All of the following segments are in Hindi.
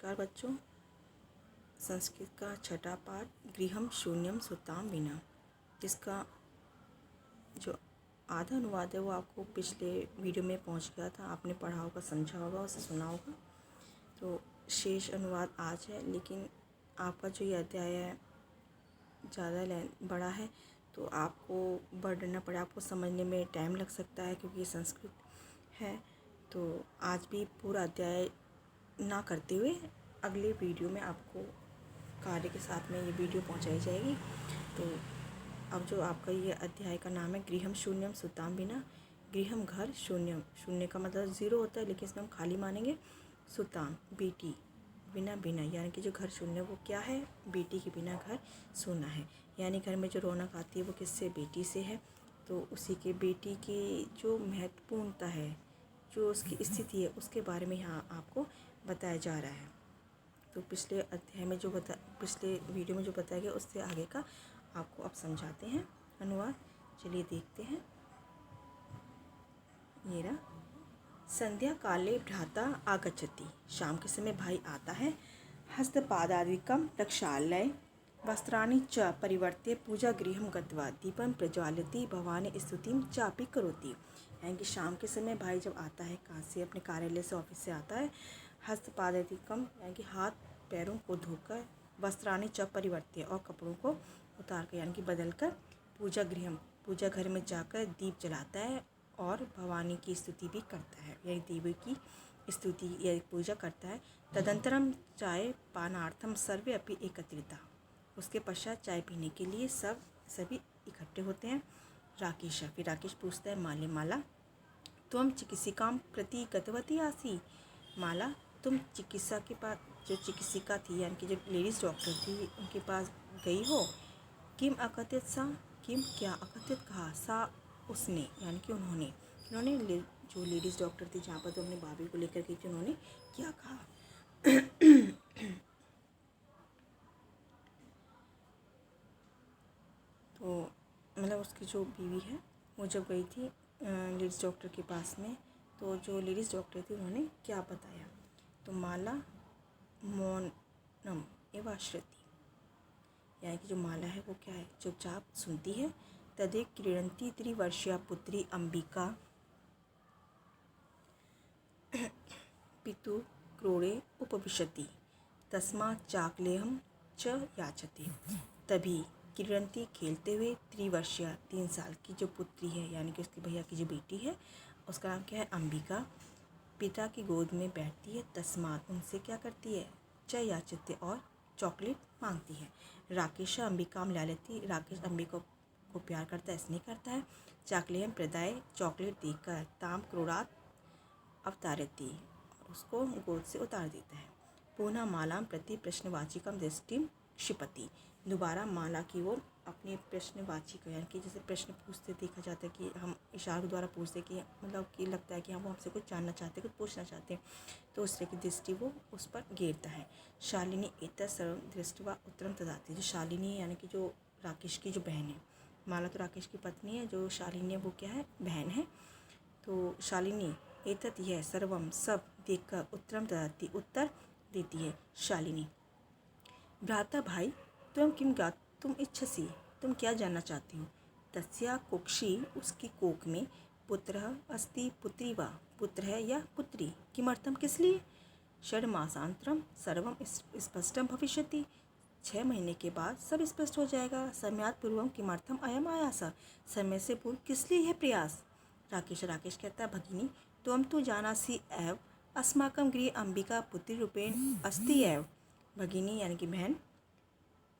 नमस्कार बच्चों। संस्कृत का छठा पाठ गृहम शून्यम सुताम विना, जिसका जो आधा अनुवाद है वो आपको पिछले वीडियो में पहुंच गया था। आपने पढ़ा होगा, समझा होगा, उसे सुना होगा। तो शेष अनुवाद आज है, लेकिन आपका जो ये अध्याय है ज़्यादा बड़ा है, तो आपको बढ़ना पड़े, आपको समझने में टाइम लग सकता है क्योंकि ये संस्कृत है। तो आज भी पूरा अध्याय ना करते हुए अगले वीडियो में आपको कार्य के साथ में ये वीडियो पहुंचाई जाएगी। तो अब जो आपका ये अध्याय का नाम है गृहम शून्यम सुताम बिना। गृहम घर, शून्यम शून्य का मतलब ज़ीरो होता है, लेकिन इसमें हम खाली मानेंगे। सुताम बेटी, बिना बिना यानी कि जो घर शून्य वो क्या है, बेटी के बिना घर सूना है। यानी घर में जो रौनक आती है वो किससे, बेटी से है। तो उसी के बेटी की जो महत्वपूर्णता है, जो उसकी स्थिति है, उसके बारे में यहाँ आपको बताया जा रहा है। तो पिछले अध्याय में पिछले वीडियो में जो बताया गया उससे आगे का आपको अब समझाते हैं अनुवाद। चलिए देखते हैं। ये रहा। संध्या काले भ्राता आगच्छति, शाम के समय भाई आता है। हस्तपादादिकं प्रक्षाल्य वस्त्राणि च परिवर्त्य पूजा गृहं गत्वा दीपं प्रज्वालयति भवानी स्तुतिं चापि करोति। यानी कि शाम के समय भाई जब आता है, कहाँ से, अपने कार्यालय से, ऑफिस से आता है। हस्तपादादिकं यानी कि हाथ पैरों को धोकर, वस्त्राणि च परिवर्त्य और कपड़ों को उतार कर यानी कि बदल कर, पूजा गृहम पूजा घर में जाकर दीप जलाता है और भवानी की स्तुति भी करता है, यानी देवी की स्तुति या पूजा करता है। तदंतरम चाय पानार्थम सर्वे अपि एकत्रिता, उसके पश्चात चाय पीने के लिए सभी इकट्ठे होते हैं। राकेश, फिर राकेश पूछता है माले, माला तुम चिकित्सिकां प्रति गतवती आसी। माला, तुम चिकित्सा के पास, जो चिकित्सिका थी यानी कि जो लेडीज़ डॉक्टर थी, उनके पास गई हो। किम अकथित सा, किम क्या, अकथित कहा, सा उसने यानी कि उन्होंने जो लेडीज़ डॉक्टर थी जहाँ पर तो अपने भाभी को लेकर गई थी, उन्होंने क्या कहा। तो मतलब उसकी जो बीवी है वो जब गई थी लेडीज़ डॉक्टर के पास में, तो जो लेडीज़ डॉक्टर थी उन्होंने क्या बताया। तो माला मौनम एवं श्रुति, यानी कि जो माला है वो क्या है, चुपचाप सुनती है। तदे क्रीडंती त्रिवर्षीया पुत्री अंबिका पितु क्रोड़े उपविशति तस्मात् चाकलेहम च याचते। तभी क्रीडंती खेलते हुए त्रिवर्षीय 3 साल की जो पुत्री है, यानी कि उसके भैया की जो बेटी है, उसका नाम क्या है, अंबिका, पिता की गोद में बैठती है। तस्मात् उनसे क्या करती है, च याचते और चॉकलेट मांगती है। राकेश अंबिका में लालती, राकेश अंबिका को प्यार करता है, इसलिए करता है। चाकलेहम प्रदाय, चॉकलेट देकर, ताम क्रोड़ात अवतारती, उसको गोद से उतार देता है। पुनः मालाम प्रति प्रश्नवाचिकम दृष्टिम क्षिपति, दोबारा माला की ओर अपने प्रश्नवाची का, यानी कि जैसे प्रश्न पूछते देखा जाता है कि हम इशारों द्वारा पूछते कि मतलब कि लगता है कि हम वो हमसे कुछ जानना चाहते हैं, कुछ पूछना चाहते हैं, तो उस तरह की दृष्टि वो उस पर घेरता है। शालिनी एतत् सर्वं दृष्ट्वा उत्तरम ददाति, जो शालिनी यानी कि जो राकेश की जो बहन है, माला तो राकेश की पत्नी है, जो शालिनी है वो क्या है, बहन है। तो शालिनी एतत् यह सर्वम सब देखकर उत्तरम ददाति उत्तर देती है शालिनी। भ्राता भाई, तुम इच्छसी, तुम क्या जानना चाहती हो। तस्या कुक्षी, उसकी कोक में, पुत्र अस्ति पुत्री वा, पुत्र है या पुत्री, किमर्थम किस लिए। षड्मासांतरम सर्वम स्पष्टम भविष्यति, 6 महीने के बाद सब स्पष्ट हो जाएगा। समयात् पूर्वम किमर्थम अयम आयासा, समय से पूर्व किस लिए यह प्रयास। राकेश कहता है भगिनी, त्वं तु जानासि एव अस्माकं गृहे अंबिका पुत्री रूपेण अस्ति एव। भगिनी यानी कि बहन,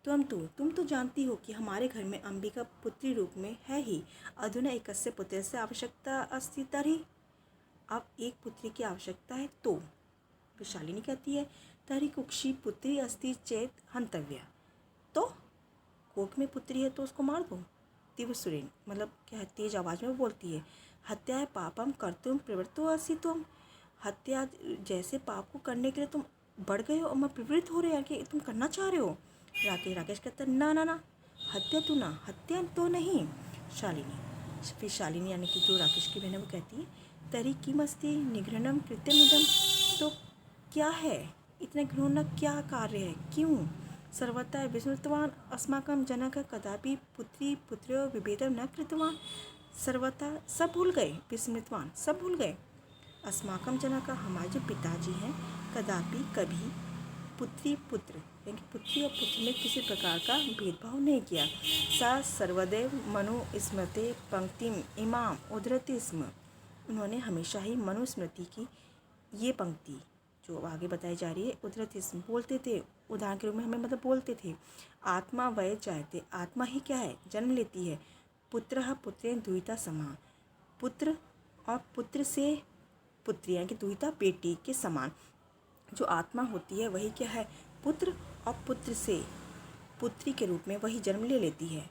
तुम तो जानती हो कि हमारे घर में अंबिका पुत्री रूप में है ही। अधुना एकस्य पुत्रस्य आवश्यकता अस्ति तर्हि, अब एक पुत्री की आवश्यकता है तो। फिर शालिनी कहती है तर्हि कुक्षी पुत्री अस्ति चेत हंतव्या, तो कोक में पुत्री है तो उसको मार दो। तीव्र सुरेन मतलब क्या है, तेज आवाज़ में बोलती है। हत्या पापम कर्तुम प्रवृत्तो असि तुम, हत्या जैसे पाप को करने के लिए तुम बढ़ गए हो और मैं प्रवृत्त हो रहे हैं कि तुम करना चाह रहे हो। राकेश कहता है ना ना ना, हत्या तो नहीं। शालिनी, फिर शालिनी यानी कि जो राकेश की बहन है वो कहती है तरी किमस्ति निगृहणम कृत्यमिदम, तो क्या है इतने घृणा क्या कार्य है, क्यों? सर्वथा विस्मृतवान अस्माकं जनक कदापि पुत्री पुत्रो विभेदं न कृतवान। सर्वथा सब भूल गए, विस्मृतवान सब भूल गए। अस्माकं जनक हमारे जो पिताजी हैं, कदापि कभी पुत्री पुत्र यानी पुत्री और पुत्र में किसी प्रकार का भेदभाव नहीं किया। सा सर्वदैव मनुस्मृते पंक्तिम इमाम उद्धरति स्म। उन्होंने हमेशा ही मनुस्मृति की ये पंक्ति जो आगे बताई जा रही है उद्धरति स्म बोलते थे, उदाहरण के रूप में हमें मतलब बोलते थे। आत्मा वय जायते, आत्मा ही क्या है, जन्म लेती है। पुत्रः पुत्रेण दुहिता समान, पुत्र और पुत्र से पुत्री यानी कि दुहिता बेटी के समान। जो आत्मा होती है वही क्या है, पुत्र और पुत्र से पुत्री के रूप में वही जन्म ले लेती है।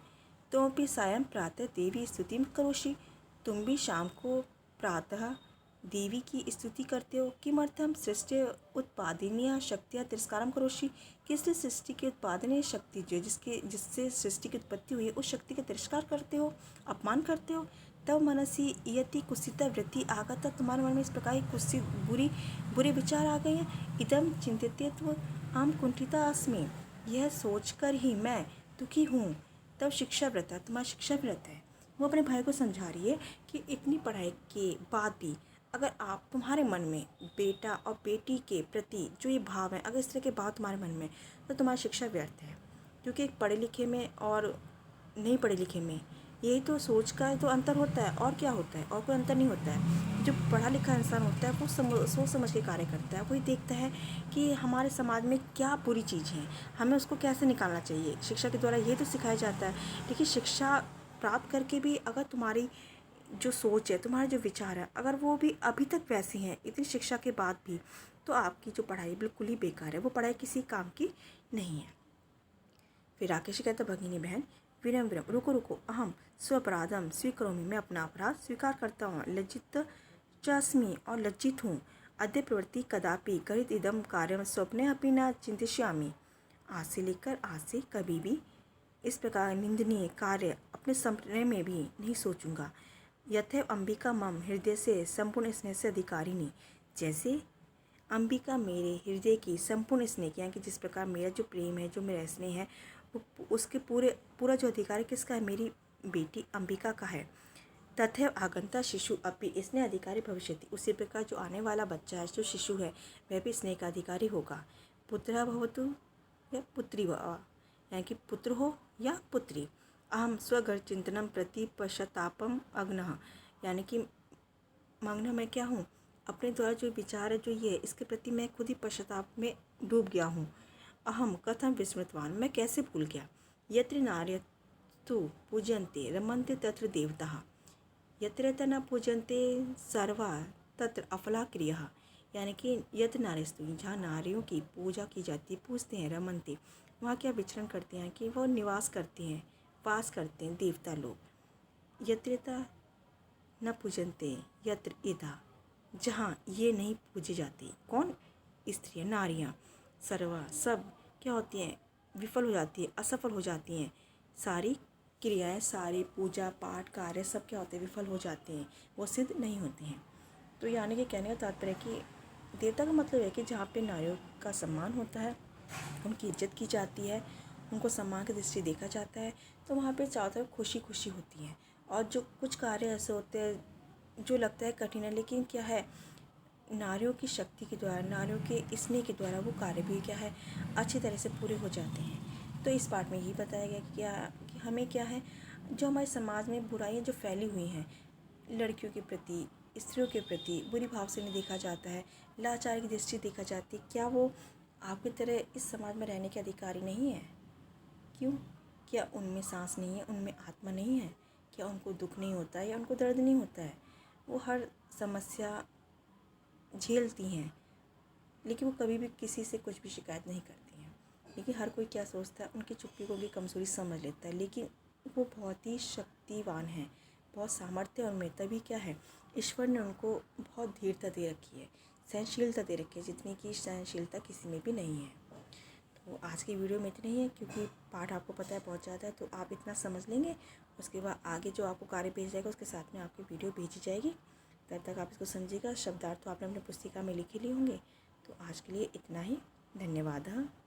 तो भी सायं प्रातः देवी स्तुतिम करोषि, तुम भी शाम को प्रातः देवी की स्तुति करते हो। किमर्थम सृष्टि उत्पादनीय शक्तियाँ तिरस्कारम करोषि, किसलिए सृष्टि की उत्पादनीय शक्ति जो जिससे सृष्टि की उत्पत्ति हुई है उस शक्ति का तिरस्कार करते हो, अपमान करते हो। तब मनसी यति कुत्सिता वृत्ति आगता, तुम्हारे मन में इस प्रकार की कुत्सित बुरे विचार आ गए हैं। इदम चिंतित्व आम कुंठिता अस्मि, यह सोचकर ही मैं दुखी हूँ। तब शिक्षाव्रता, तुम्हारा शिक्षाव्रत है, वो अपने भाई को समझा रही है कि इतनी पढ़ाई के बाद भी अगर आप तुम्हारे मन में बेटा और बेटी के प्रति जो ये भाव है, अगर इस तरह के भाव तुम्हारे मन में, तो तुम्हारी शिक्षा व्यर्थ है। क्योंकि एक पढ़े लिखे में और नहीं पढ़े लिखे में यही तो सोच का तो अंतर होता है, और क्या होता है, और कोई अंतर नहीं होता है। जो पढ़ा लिखा इंसान होता है वो सोच समझ के कार्य करता है, वही देखता है कि हमारे समाज में क्या बुरी चीज़ है, हमें उसको कैसे निकालना चाहिए। शिक्षा के द्वारा ये तो सिखाया जाता है। लेकिन शिक्षा प्राप्त करके भी अगर तुम्हारी जो सोच है, तुम्हारे जो विचार है, अगर वो भी अभी तक वैसी हैं इतनी शिक्षा के बाद भी, तो आपकी जो पढ़ाई बिल्कुल ही बेकार है, वो पढ़ाई किसी काम की नहीं है। फिर राकेश कहता, भगिनी बहन विनम विनम रुको रुको, अहम स्वपराधम स्वीकरोमि, मैं अपना अपराध स्वीकार करता हूँ। लज्जित चास्मी, और लज्जित हूँ। अद्य प्रवृत्ति कदापि गरित इदम कार्यम स्वप्ने अपि न चिंतिष्यामि, आज से लेकर आज से कभी भी इस प्रकार निंदनीय कार्य अपने सपने में भी नहीं सोचूंगा। यथैव अंबिका मम हृदय से संपूर्ण स्नेह से अधिकारिणी, जैसे अंबिका मेरे हृदय की संपूर्ण स्नेह यानी कि जिस प्रकार मेरा जो प्रेम है, जो मेरा स्नेह है, वो उसके पूरा जो अधिकार है किसका है, मेरी बेटी अंबिका का है। तथैव आगंता शिशु अपि स्नेह अधिकारी भविष्यति, उसी प्रकार जो आने वाला बच्चा है, जो शिशु है, वह भी स्नेह का अधिकारी होगा। पुत्रः भवतु या पुत्री वा, यानी कि पुत्र हो या पुत्री। अहम स्वघर चिंतनम प्रति पश्चातापम अग्नः, यानी कि मग्न मैं क्या हूँ, अपने द्वारा जो विचार है, जो ये है, इसके प्रति मैं खुद ही पश्चाताप में डूब गया हूँ। अहम कथम विस्मृतवान, मैं कैसे भूल गया। यत्र नार्यस्तु पूजन्ते रमन्ते तत्र देवताः, यत्र न पूजन्ते सर्वा तत्र अफला क्रिया, यानी कि यत्र नार्यस्तु, जहाँ नारियों की पूजा की जाती है, पूजते हैं, रमन्ते वहाँ क्या विचरण करते हैं, कि वो निवास करते हैं, वास करते हैं देवता लोग। यत्र न पूजन्ते यत्र इदा, जहाँ ये नहीं पूजे जाती, कौन, स्त्रियाँ, नारियाँ, सर्वा सब क्या होती हैं, विफल हो जाती है, असफल हो जाती हैं। सारी क्रियाएं, सारी पूजा पाठ कार्य सब क्या होते हैं, विफल हो जाते हैं, वो सिद्ध नहीं होते हैं। तो यानी कि कहने का तात्पर्य कि देवता का मतलब है कि जहाँ पे नारियों का सम्मान होता है, उनकी इज्जत की जाती है, उनको सम्मान की दृष्टि देखा जाता है, तो वहाँ पे चारों तरफ खुशी खुशी होती है। और जो कुछ कार्य ऐसे होते हैं जो लगता है कठिन है, लेकिन क्या है, नारियों की शक्ति के द्वारा, नारियों के स्नेह के द्वारा वो कार्य भी क्या है, अच्छी तरह से पूरे हो जाते हैं। तो इस पार्ट में यही बताया गया कि हमें क्या है, जो हमारे समाज में बुराइयाँ जो फैली हुई हैं, लड़कियों के प्रति, स्त्रियों के प्रति बुरी भाव से नहीं देखा जाता है, लाचार की दृष्टि देखा जाती है, क्या वो आपकी तरह इस समाज में रहने के अधिकारी नहीं है? क्यों? क्या उनमें सांस नहीं है, उनमें आत्मा नहीं है? क्या उनको दुख नहीं होता है या उनको दर्द नहीं होता है? वो हर समस्या झेलती हैं, लेकिन वो कभी भी किसी से कुछ भी शिकायत नहीं करती हैं। लेकिन हर कोई क्या सोचता है, उनकी चुप्पी को भी कमज़ोरी समझ लेता है, लेकिन वो बहुत ही शक्तिवान हैं, बहुत सामर्थ्य और में, तभी क्या है, ईश्वर ने उनको बहुत धीरता दे रखी है, सहनशीलता दे रखी है, जितनी की सहनशीलता किसी में भी नहीं है। तो आज की वीडियो में इतना ही है, क्योंकि पाठ आपको पता है बहुत ज़्यादा है, तो आप इतना समझ लेंगे, उसके बाद आगे जो आपको कार्य भेज जाएगा उसके साथ में आपकी वीडियो भेजी जाएगी। तब तक आप इसको समझिएगा। शब्दार्थ तो आपने अपनी पुस्तिका में लिख ही लिए होंगे। तो आज के लिए इतना ही। धन्यवादः।